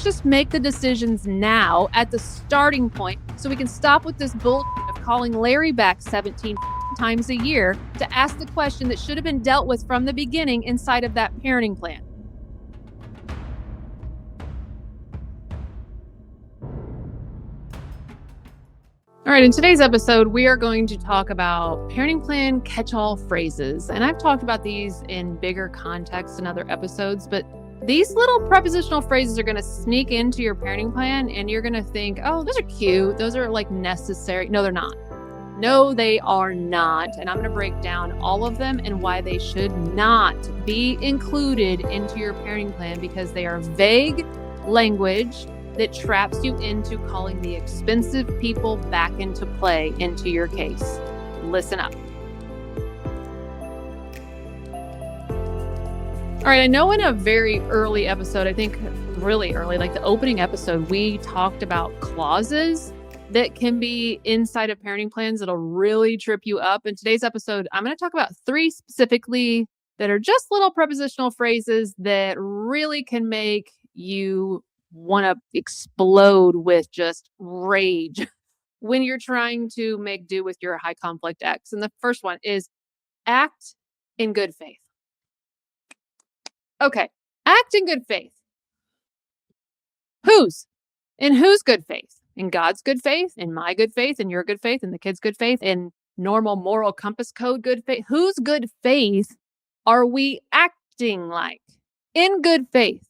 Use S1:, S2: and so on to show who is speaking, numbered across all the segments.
S1: just make the decisions now at the starting point so we can stop with this bullshit of calling Larry back 17 times a year to ask the question that should have been dealt with from the beginning inside of that parenting plan. All right, in today's episode, we are going to talk about parenting plan catch-all phrases. And I've talked about these in bigger context in other episodes, but these little prepositional phrases are going to sneak into your parenting plan and you're going to think, oh, those are cute. Those are like necessary. No, they're not. No, they are not. And I'm going to break down all of them and why they should not be included into your parenting plan because they are vague language that traps you into calling the expensive people back into play into your case. Listen up. All right, I know in a very early episode, I think really early, like the opening episode, we talked about clauses that can be inside of parenting plans that'll really trip you up. In today's episode, I'm going to talk about 3 specifically that are just little prepositional phrases that really can make you want to explode with just rage when you're trying to make do with your high conflict ex. And the first one is act in good faith. Okay, act in good faith. Whose? In whose good faith? In God's good faith? In my good faith? In your good faith? In the kids' good faith? In normal moral compass code good faith? Whose good faith are we acting like? In good faith.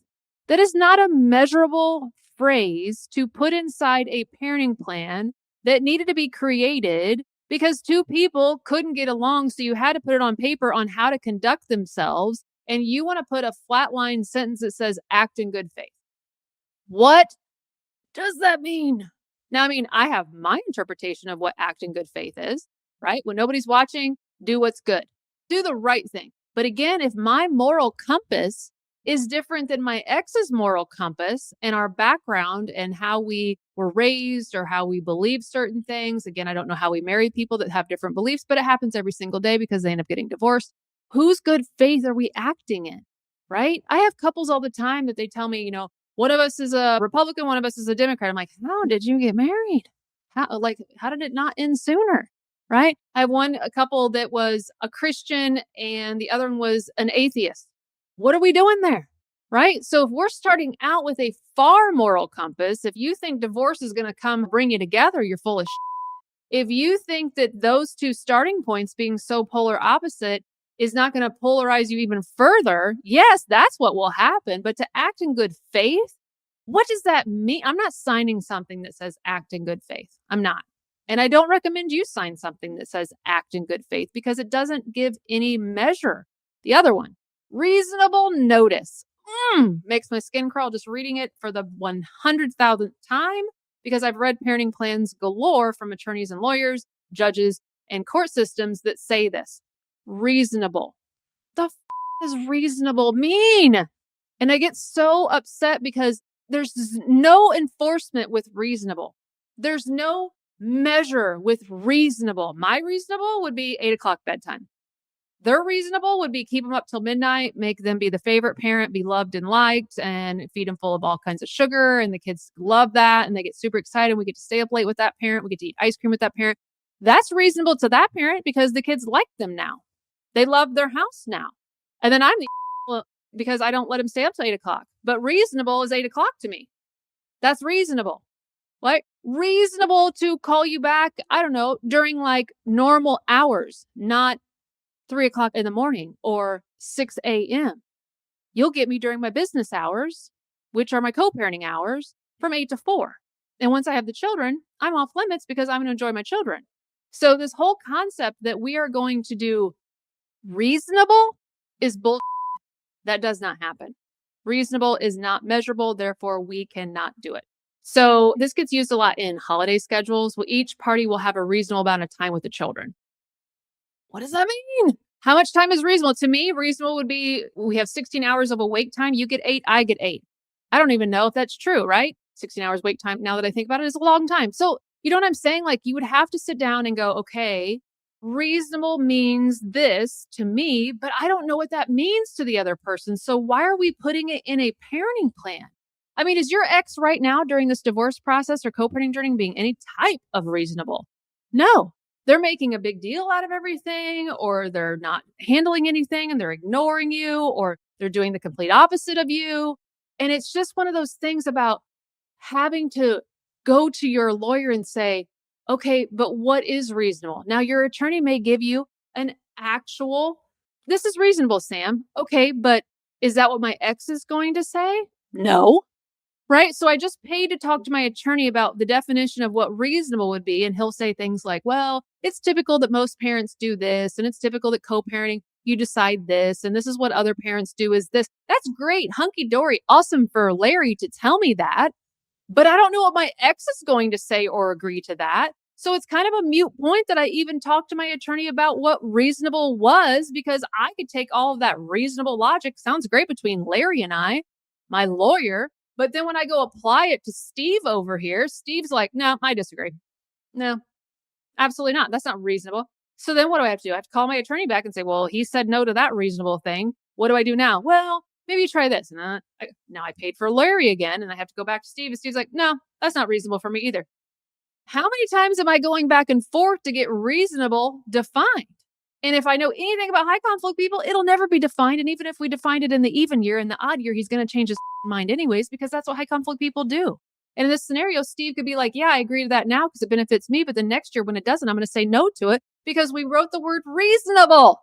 S1: That is not a measurable phrase to put inside a parenting plan that needed to be created because 2 people couldn't get along. So you had to put it on paper on how to conduct themselves. And you want to put a flatline sentence that says act in good faith. What does that mean? Now, I mean, I have my interpretation of what act in good faith is, right? When nobody's watching, do what's good. Do the right thing. But again, if my moral compass is different than my ex's moral compass and our background and how we were raised or how we believe certain things. Again, I don't know how we marry people that have different beliefs, but it happens every single day because they end up getting divorced. Whose good faith are we acting in, right? I have couples all the time that they tell me, one of us is a Republican, one of us is a Democrat. I'm like, how did you get married? How did it not end sooner? Right? I have a couple that was a Christian and the other one was an atheist. What are we doing there? Right? So if we're starting out with a far moral compass, if you think divorce is going to come bring you together, you're full of shit. If you think that those 2 starting points being so polar opposite is not going to polarize you even further, yes, that's what will happen. But to act in good faith, what does that mean? I'm not signing something that says act in good faith. I'm not. And I don't recommend you sign something that says act in good faith because it doesn't give any measure. The other one, reasonable notice. Makes my skin crawl just reading it for the 100,000th time because I've read parenting plans galore from attorneys and lawyers, judges, and court systems that say this. Reasonable. The does reasonable mean? And I get so upset because there's no enforcement with reasonable. There's no measure with reasonable. My reasonable would be 8:00 bedtime. Their reasonable would be keep them up till midnight, make them be the favorite parent, be loved and liked, and feed them full of all kinds of sugar. And the kids love that. And they get super excited. We get to stay up late with that parent. We get to eat ice cream with that parent. That's reasonable to that parent because the kids like them now. They love their house now. And then I'm the because I don't let them stay up till 8:00. But reasonable is 8:00 to me. That's reasonable. Like reasonable to call you back, I don't know, during like normal hours, not 3:00 in the morning or 6 a.m. You'll get me during my business hours, which are my co-parenting hours, from 8 to 4. And once I have the children, I'm off limits because I'm going to enjoy my children. So this whole concept that we are going to do reasonable is bull. That does not happen. Reasonable is not measurable. Therefore, we cannot do it. So this gets used a lot in holiday schedules. Well, each party will have a reasonable amount of time with the children. What does that mean? How much time is reasonable? To me, reasonable would be we have 16 hours of awake time. You get 8, I get 8. I don't even know if that's true, right? 16 hours wake time, now that I think about it, is a long time. So you know what I'm saying? Like you would have to sit down and go, okay, reasonable means this to me, but I don't know what that means to the other person. So why are we putting it in a parenting plan? I mean, is your ex right now during this divorce process or co-parenting journey being any type of reasonable? No. They're making a big deal out of everything, or they're not handling anything and they're ignoring you, or they're doing the complete opposite of you. And it's just one of those things about having to go to your lawyer and say, okay, but what is reasonable? Now, your attorney may give you an actual, this is reasonable, Sam. Okay, but is that what my ex is going to say? No. Right? So I just paid to talk to my attorney about the definition of what reasonable would be. And he'll say things like, well, it's typical that most parents do this, and it's typical that co parenting, you decide this, and this is what other parents do is this. That's great. Hunky dory. Awesome for Larry to tell me that. But I don't know what my ex is going to say or agree to that. So it's kind of a mute point that I even talked to my attorney about what reasonable was, because I could take all of that reasonable logic. Sounds great between Larry and I, my lawyer. But then when I go apply it to Steve over here, Steve's like, no, I disagree. No, absolutely not. That's not reasonable. So then what do I have to do? I have to call my attorney back and say, well, he said no to that reasonable thing. What do I do now? Well, maybe you try this. And now I paid for Larry again, and I have to go back to Steve. And Steve's like, no, that's not reasonable for me either. How many times am I going back and forth to get reasonable defined? And if I know anything about high conflict people, it'll never be defined. And even if we defined it in the even year, in the odd year, he's going to change his mind anyways, because that's what high conflict people do. And in this scenario, Steve could be like, yeah, I agree to that now because it benefits me. But the next year when it doesn't, I'm going to say no to it because we wrote the word reasonable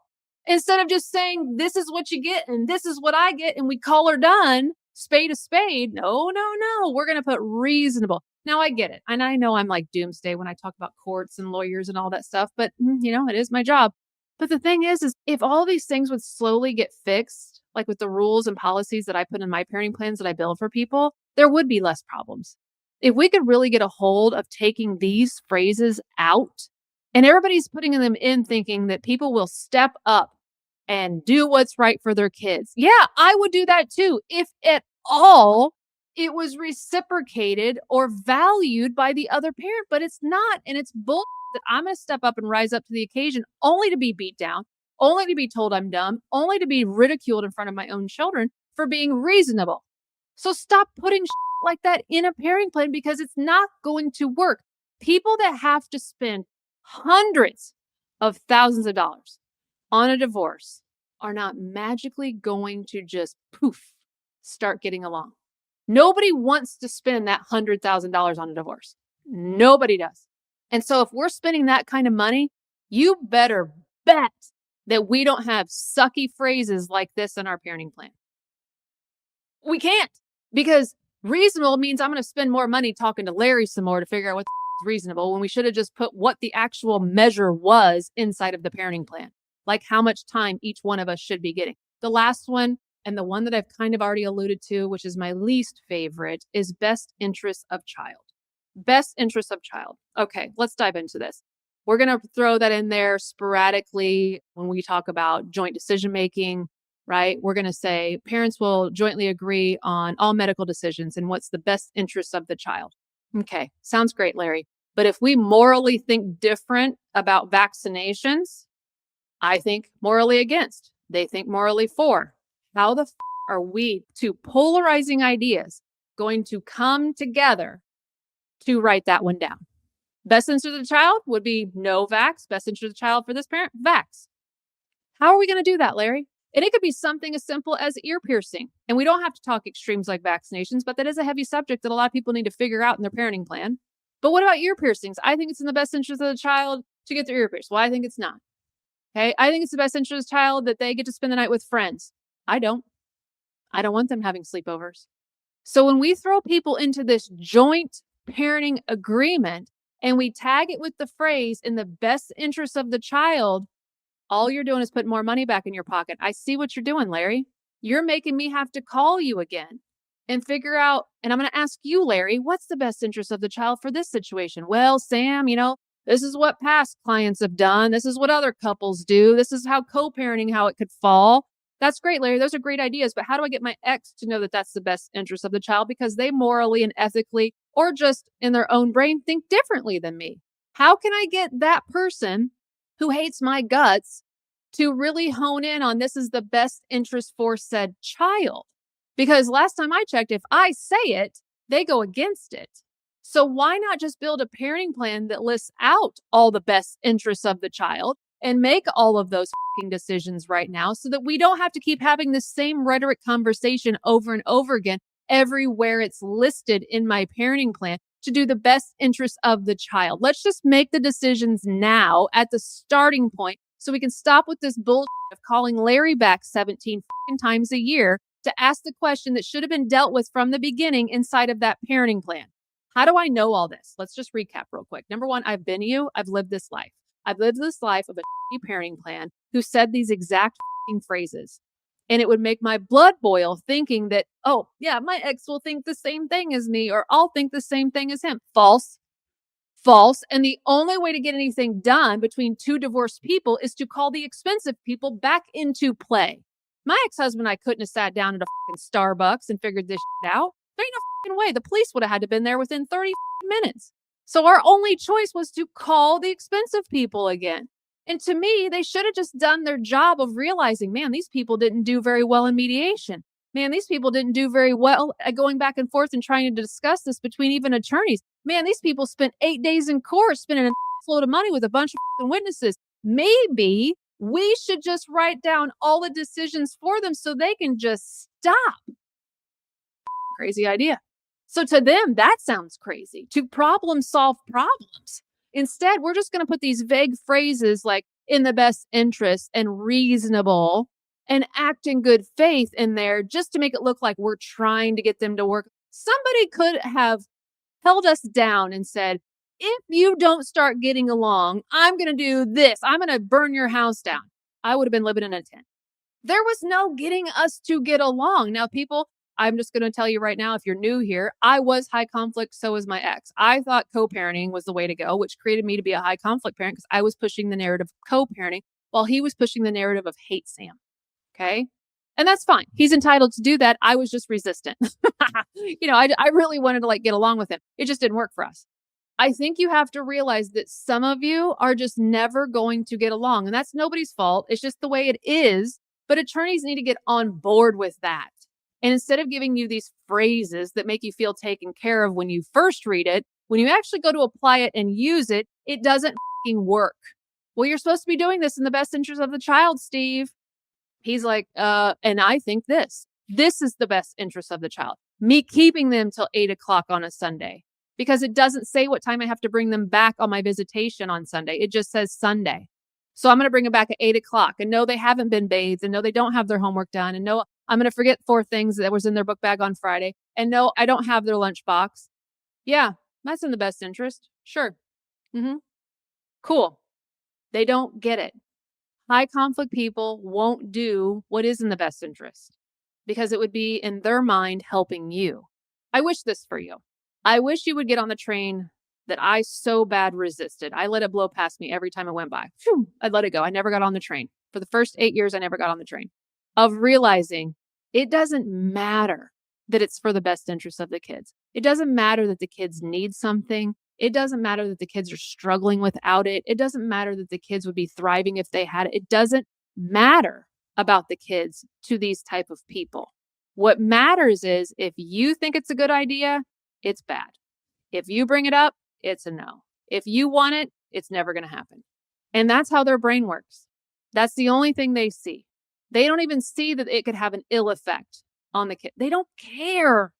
S1: instead of just saying, this is what you get and this is what I get. And we call her done, spade a spade. No, no, no. We're going to put reasonable. Now I get it. And I know I'm like doomsday when I talk about courts and lawyers and all that stuff, but it is my job. But the thing is if all these things would slowly get fixed, like with the rules and policies that I put in my parenting plans that I build for people, there would be less problems. If we could really get a hold of taking these phrases out, and everybody's putting them in thinking that people will step up and do what's right for their kids. Yeah, I would do that too, if at all it was reciprocated or valued by the other parent, but it's not. And it's bull that I'm going to step up and rise up to the occasion only to be beat down, only to be told I'm dumb, only to be ridiculed in front of my own children for being reasonable. So stop putting like that in a parenting plan because it's not going to work. People that have to spend hundreds of thousands of dollars on a divorce are not magically going to just poof, start getting along. Nobody wants to spend that $100,000 on a divorce. Nobody does. And so if we're spending that kind of money, you better bet that we don't have sucky phrases like this in our parenting plan. We can't, because reasonable means I'm going to spend more money talking to Larry some more to figure out what's reasonable when we should have just put what the actual measure was inside of the parenting plan, like how much time each one of us should be getting. The last one, and the one that I've kind of already alluded to, which is my least favorite, is best interest of child. Best interest of child. Okay, let's dive into this. We're going to throw that in there sporadically when we talk about joint decision making, right? We're going to say parents will jointly agree on all medical decisions and what's the best interest of the child. Okay, sounds great, Larry. But if we morally think different about vaccinations, I think morally against. They think morally for. How the are we, two polarizing ideas, going to come together to write that one down? Best interest of the child would be no vax. Best interest of the child for this parent, vax. How are we going to do that, Larry? And it could be something as simple as ear piercing. And we don't have to talk extremes like vaccinations, but that is a heavy subject that a lot of people need to figure out in their parenting plan. But what about ear piercings? I think it's in the best interest of the child to get their ear pierced. Well, I think it's not. Okay. I think it's the best interest of the child that they get to spend the night with friends. I don't want them having sleepovers. So when we throw people into this joint parenting agreement and we tag it with the phrase in the best interest of the child, all you're doing is putting more money back in your pocket. I see what you're doing, Larry. You're making me have to call you again and figure out, and I'm going to ask you, Larry, what's the best interest of the child for this situation? Well, Sam, this is what past clients have done. This is what other couples do. This is how co-parenting, how it could fall. That's great, Larry. Those are great ideas. But how do I get my ex to know that that's the best interest of the child? Because they morally and ethically, or just in their own brain, think differently than me. How can I get that person who hates my guts to really hone in on this is the best interest for said child? Because last time I checked, if I say it, they go against it. So why not just build a parenting plan that lists out all the best interests of the child and make all of those decisions right now so that we don't have to keep having the same rhetoric conversation over and over again everywhere it's listed in my parenting plan to do the best interests of the child. Let's just make the decisions now at the starting point so we can stop with this bullshit of calling Larry back 17 times a year to ask the question that should have been dealt with from the beginning inside of that parenting plan. How do I know all this? Let's just recap real quick. Number one, I've been you. I've lived this life. I've lived this life of a parenting plan who said these exact phrases. And it would make my blood boil thinking that, oh, yeah, my ex will think the same thing as me, or I'll think the same thing as him. False. False. And the only way to get anything done between two divorced people is to call the expensive people back into play. My ex-husband and I couldn't have sat down at a Starbucks and figured this out. There ain't no way. The police would have had to been there within 30 minutes. So our only choice was to call the expensive people again. And to me, they should have just done their job of realizing, man, these people didn't do very well in mediation. Man, these people didn't do very well at going back and forth and trying to discuss this between even attorneys. Man, these people spent 8 days in court spending a load of money with a bunch of witnesses. Maybe we should just write down all the decisions for them so they can just stop. Crazy idea. So to them, that sounds crazy, to problem solve problems. Instead, we're just going to put these vague phrases like in the best interest and reasonable and act in good faith in there just to make it look like we're trying to get them to work. Somebody could have held us down and said, if you don't start getting along, I'm going to do this. I'm going to burn your house down. I would have been living in a tent. There was no getting us to get along. Now, people, I'm just going to tell you right now, if you're new here, I was high conflict. So was my ex. I thought co-parenting was the way to go, which created me to be a high conflict parent because I was pushing the narrative of co-parenting while he was pushing the narrative of hate Sam. Okay. And that's fine. He's entitled to do that. I was just resistant. I really wanted to get along with him. It just didn't work for us. I think you have to realize that some of you are just never going to get along. And that's nobody's fault. It's just the way it is. But attorneys need to get on board with that. And instead of giving you these phrases that make you feel taken care of when you first read it, when you actually go to apply it and use it, it doesn't work. Well, you're supposed to be doing this in the best interest of the child, Steve. He's like, and I think this is the best interest of the child. Me keeping them till 8:00 on a Sunday because it doesn't say what time I have to bring them back on my visitation on Sunday. It just says Sunday. So I'm going to bring them back at 8:00 and no, they haven't been bathed and no, they don't have their homework done. And no, I'm going to forget 4 things that was in their book bag on Friday. And no, I don't have their lunchbox. Yeah, that's in the best interest. Sure. Cool. They don't get it. High conflict people won't do what is in the best interest because it would be in their mind helping you. I wish this for you. I wish you would get on the train that I so bad resisted. I let it blow past me every time it went by. Phew, I'd let it go. I never got on the train. For the first 8 years, I never got on the train. Of realizing it doesn't matter that it's for the best interest of the kids. It doesn't matter that the kids need something. It doesn't matter that the kids are struggling without it. It doesn't matter that the kids would be thriving if they had it. It doesn't matter about the kids to these type of people. What matters is if you think it's a good idea, it's bad. If you bring it up, it's a no. If you want it, it's never going to happen. And that's how their brain works. That's the only thing they see. They don't even see that it could have an ill effect on the kid. They don't care.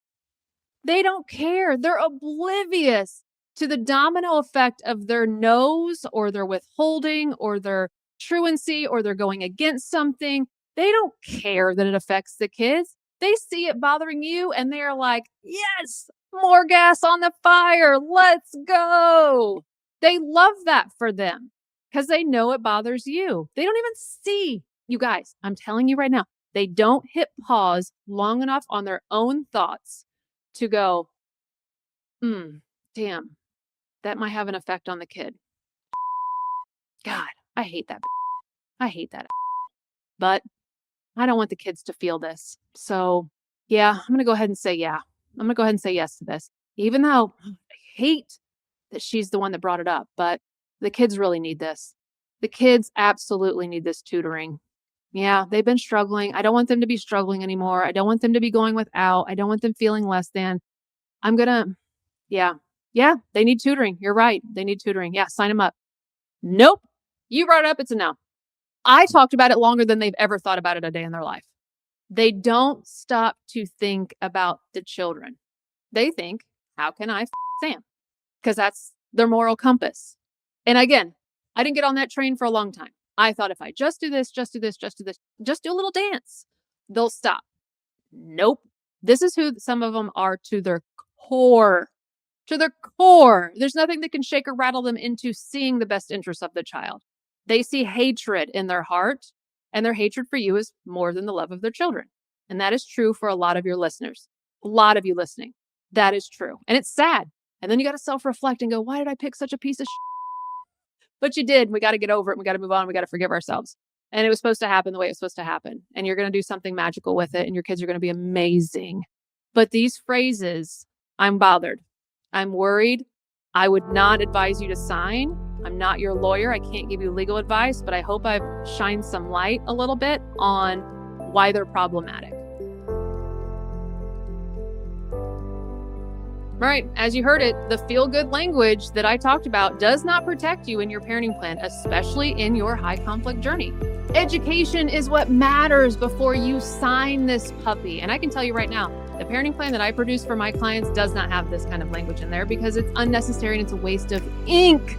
S1: They don't care. They're oblivious to the domino effect of their no's or their withholding or their truancy or they're going against something. They don't care that it affects the kids. They see it bothering you and they're like, yes, more gas on the fire. Let's go. They love that for them because they know it bothers you. They don't even see, you guys, I'm telling you right now, they don't hit pause long enough on their own thoughts to go, damn, that might have an effect on the kid. God, I hate that. I hate that. But I don't want the kids to feel this. So yeah, I'm going to go ahead and say yeah. I'm going to go ahead and say yes to this, even though I hate that she's the one that brought it up. But the kids really need this. The kids absolutely need this tutoring. Yeah, they've been struggling. I don't want them to be struggling anymore. I don't want them to be going without. I don't want them feeling less than. I'm gonna, yeah, yeah, they need tutoring. You're right. They need tutoring. Yeah, sign them up. Nope. You brought it up. It's a no. I talked about it longer than they've ever thought about it a day in their life. They don't stop to think about the children. They think, how can I Sam? Because that's their moral compass. And again, I didn't get on that train for a long time. I thought if I just do this, just do this, just do this, just do a little dance, they'll stop. Nope. This is who some of them are to their core. To their core. There's nothing that can shake or rattle them into seeing the best interests of the child. They see hatred in their heart, and their hatred for you is more than the love of their children. And that is true for a lot of your listeners. A lot of you listening. That is true. And it's sad. And then you got to self reflect and go, why did I pick such a piece of But you did. We got to get over it. We got to move on. We got to forgive ourselves. And it was supposed to happen the way it was supposed to happen. And you're going to do something magical with it. And your kids are going to be amazing. But these phrases, I'm bothered. I'm worried. I would not advise you to sign. I'm not your lawyer. I can't give you legal advice, but I hope I've shined some light a little bit on why they're problematic. All right, as you heard it, the feel-good language that I talked about does not protect you in your parenting plan, especially in your high conflict journey. Education is what matters before you sign this puppy. And I can tell you right now, the parenting plan that I produce for my clients does not have this kind of language in there because it's unnecessary and it's a waste of ink.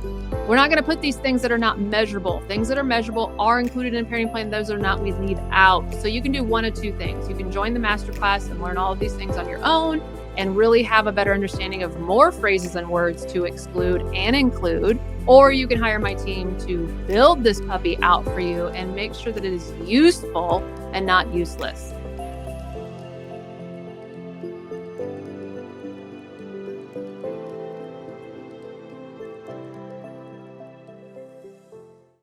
S1: We're not going to put these things that are not measurable. Things that are measurable are included in a parenting plan. Those are not, we leave out. So you can do one of two things. You can join the masterclass and learn all of these things on your own and really have a better understanding of more phrases and words to exclude and include, or you can hire my team to build this puppy out for you and make sure that it is useful and not useless.